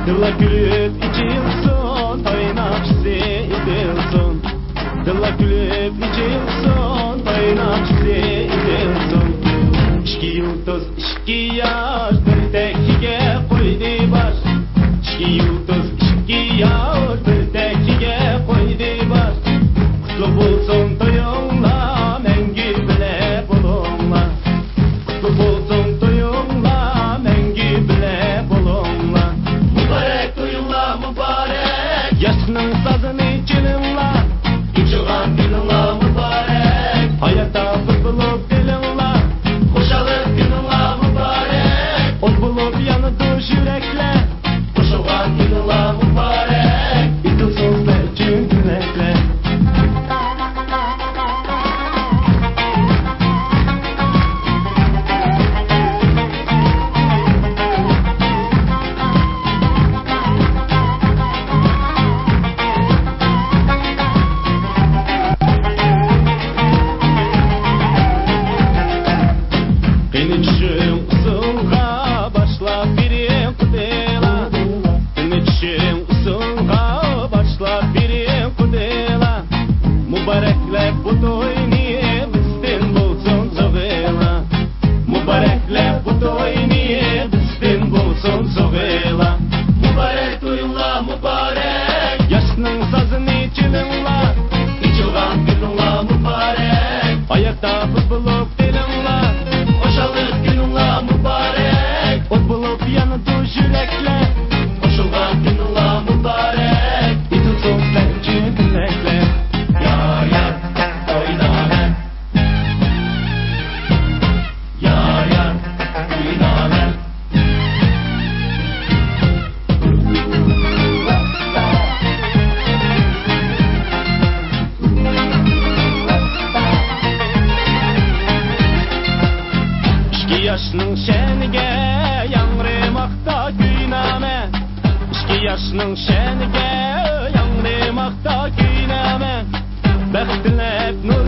Dilla gülüp içilsin, taynakçısı edilsin. Dilla gülüp içilsin, taynakçısı edilsin. İşki yıldız, işki yaş, bir tekiye koydu baş. İşki yıldız, işki yaş, bir tekiye koydu baş. Kutlu bulsun toyunla, mengi bile bulunla. Kutlu bulsun toyunla, mengi bile bulunla. Mübarek toyunla, mübarek. Yaşının sazını çalınla, içilen gününla mübarek. Hayatta kız bulup dilinla, hoşalık gününla mübarek. Ot bulup yanıdı yürekle, koşulan gününla mübarek. İtilsin bütün dilekle. Beni düşün usulga, başla biri kudela. Beni düşün usulga, başla biri kudela. Mübarekler bu toyni, bizden bulsun zogela. Mübarekler bu toyni, bizden bulsun zogela. Mübarek toyunla mübarek. Yaşının sazını çalınla, içilen gününla mübarek. Ayakta kız bulup dilinla, hoşalık gününla mübarek. Ot bulup yanıdı yürekle, koşulan gününla mübarek. İtilsin bütün dilekle. Yar yar, oyna ben. Yar yar, oyna ben. İşki yaşının şenige, yanrımakta güyname. İşki yaşının şenige, yanrımakta güyname. Bəxtilep nur